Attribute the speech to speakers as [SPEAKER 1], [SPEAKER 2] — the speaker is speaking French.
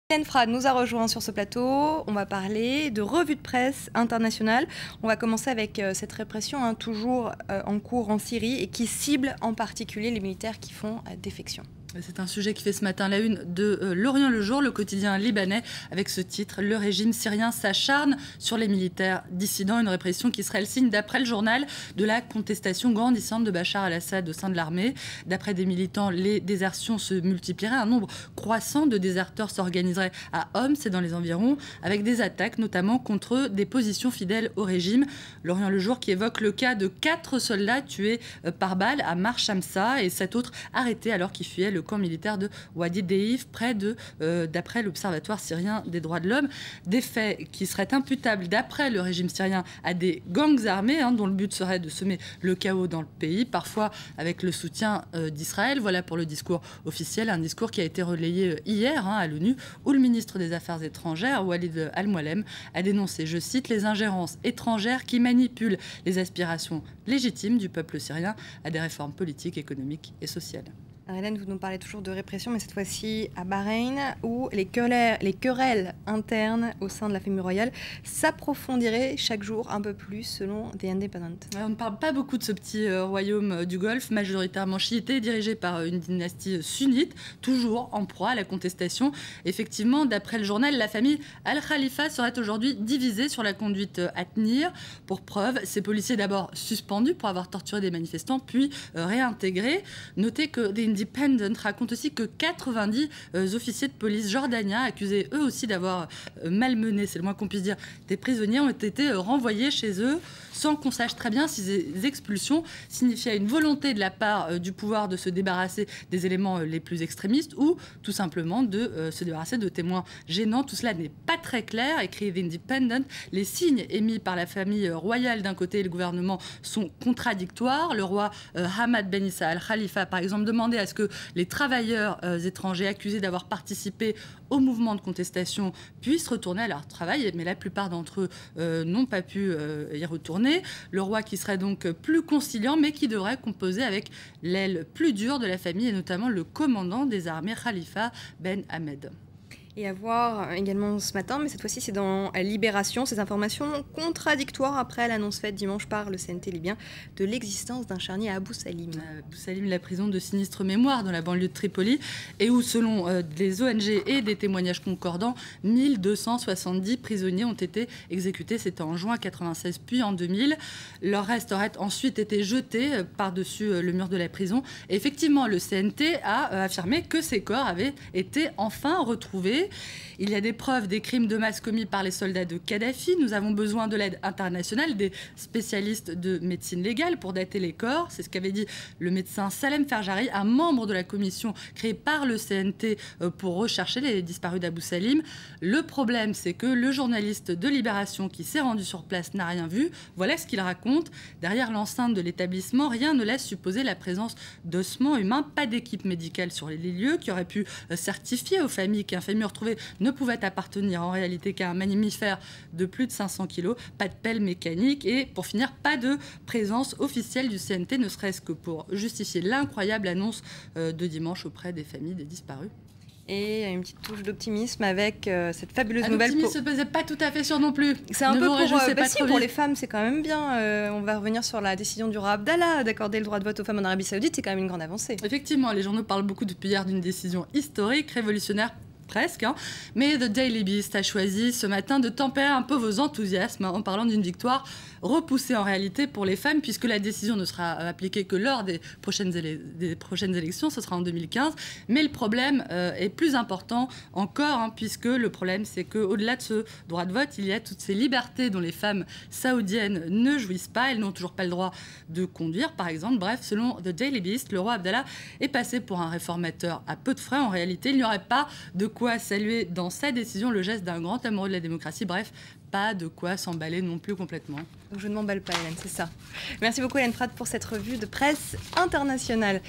[SPEAKER 1] Hélène Frade nous a rejoint sur ce plateau. On va parler de revue de presse internationale. On va commencer avec cette répression toujours en cours en Syrie et qui cible en particulier les militaires qui font défection.
[SPEAKER 2] C'est un sujet qui fait ce matin la une de L'Orient le Jour, le quotidien libanais, avec ce titre: le régime syrien s'acharne sur les militaires dissidents. Une répression qui serait le signe, d'après le journal, de la contestation grandissante de Bachar al-Assad au sein de l'armée. D'après des militants, les désertions se multiplieraient. Un nombre croissant de déserteurs s'organiserait à Homs et dans les environs, avec des attaques notamment contre des positions fidèles au régime. L'Orient le Jour qui évoque le cas de 4 soldats tués par balle à Mar Shamsa et 7 autres arrêtés alors qu'ils fuyaient le camp militaire de Wadi Deif, d'après l'Observatoire syrien des droits de l'homme. Des faits qui seraient imputables, d'après le régime syrien, à des gangs armés, dont le but serait de semer le chaos dans le pays, parfois avec le soutien d'Israël. Voilà pour le discours officiel, un discours qui a été relayé hier à l'ONU, où le ministre des Affaires étrangères, Walid al-Muallem, a dénoncé, je cite, les ingérences étrangères qui manipulent les aspirations légitimes du peuple syrien à des réformes politiques, économiques et sociales.
[SPEAKER 1] Hélène, vous nous parlez toujours de répression, mais cette fois-ci à Bahreïn, où les querelles internes au sein de la famille royale s'approfondiraient chaque jour un peu plus, selon The Independent.
[SPEAKER 2] On ne parle pas beaucoup de ce petit royaume du Golfe, majoritairement chiité, dirigé par une dynastie sunnite, toujours en proie à la contestation. Effectivement, d'après le journal, la famille Al-Khalifa serait aujourd'hui divisée sur la conduite à tenir. Pour preuve, ces policiers d'abord suspendus pour avoir torturé des manifestants, puis réintégrés. Notez que The Independent raconte aussi que 90 officiers de police jordaniens, accusés eux aussi d'avoir malmené, c'est le moins qu'on puisse dire, des prisonniers, ont été renvoyés chez eux sans qu'on sache très bien si ces expulsions signifiaient une volonté de la part du pouvoir de se débarrasser des éléments les plus extrémistes ou tout simplement de se débarrasser de témoins gênants. Tout cela n'est pas très clair, écrit The Independent. Les signes émis par la famille royale d'un côté et le gouvernement sont contradictoires. Le roi Hamad Ben Issa al-Khalifa, par exemple, demandait à ce que les travailleurs étrangers accusés d'avoir participé au mouvement de contestation puissent retourner à leur travail, mais la plupart d'entre eux n'ont pas pu y retourner. Le roi qui serait donc plus conciliant, mais qui devrait composer avec l'aile plus dure de la famille, et notamment le commandant des armées, Khalifa Ben Ahmed.
[SPEAKER 1] Et à voir également ce matin, mais cette fois-ci c'est dans Libération, ces informations contradictoires après l'annonce faite dimanche par le CNT libyen de l'existence d'un charnier à Abu Salim.
[SPEAKER 2] Abu Salim, la prison de sinistre mémoire dans la banlieue de Tripoli, et où selon des ONG et des témoignages concordants, 1270 prisonniers ont été exécutés. C'était en juin 1996 puis en 2000. Leur reste aurait ensuite été jeté par-dessus le mur de la prison. Et effectivement, le CNT a affirmé que ces corps avaient été enfin retrouvés. Il y a des preuves des crimes de masse commis par les soldats de Kadhafi. Nous avons besoin de l'aide internationale, des spécialistes de médecine légale pour dater les corps. C'est ce qu'avait dit le médecin Salem Ferjari, un membre de la commission créée par le CNT pour rechercher les disparus d'Abu Salim. Le problème, c'est que le journaliste de Libération qui s'est rendu sur place n'a rien vu. Voilà ce qu'il raconte. Derrière l'enceinte de l'établissement, rien ne laisse supposer la présence d'ossements humains. Pas d'équipe médicale sur les lieux qui aurait pu certifier aux familles qu'un fémur retrouvé ne pouvait appartenir en réalité qu'à un mammifère de plus de 500 kg, pas de pelle mécanique et pour finir, pas de présence officielle du CNT, ne serait-ce que pour justifier l'incroyable annonce de dimanche auprès des familles des disparus.
[SPEAKER 1] Et une petite touche d'optimisme avec cette fabuleuse nouvelle.
[SPEAKER 2] L'optimisme ne se pesait pas tout à fait sûr non plus.
[SPEAKER 1] C'est un peu pour les femmes, c'est quand même bien. On va revenir sur la décision du roi Abdallah d'accorder le droit de vote aux femmes en Arabie Saoudite. C'est quand même une grande avancée.
[SPEAKER 2] Effectivement, les journaux parlent beaucoup depuis hier d'une décision historique, révolutionnaire, presque, mais The Daily Beast a choisi ce matin de tempérer un peu vos enthousiasmes en parlant d'une victoire repoussée en réalité pour les femmes, puisque la décision ne sera appliquée que lors des prochaines élections, ce sera en 2015. Mais le problème est plus important encore, puisque le problème c'est qu'au-delà de ce droit de vote, il y a toutes ces libertés dont les femmes saoudiennes ne jouissent pas. Elles n'ont toujours pas le droit de conduire, par exemple. Bref, selon The Daily Beast, le roi Abdallah est passé pour un réformateur à peu de frais. En réalité, il n'y aurait pas de quoi saluer dans sa décision le geste d'un grand amoureux de la démocratie. Bref, pas de quoi s'emballer non plus complètement.
[SPEAKER 1] Donc je ne m'emballe pas, Hélène, c'est ça. Merci beaucoup, Hélène Frade, pour cette revue de presse internationale.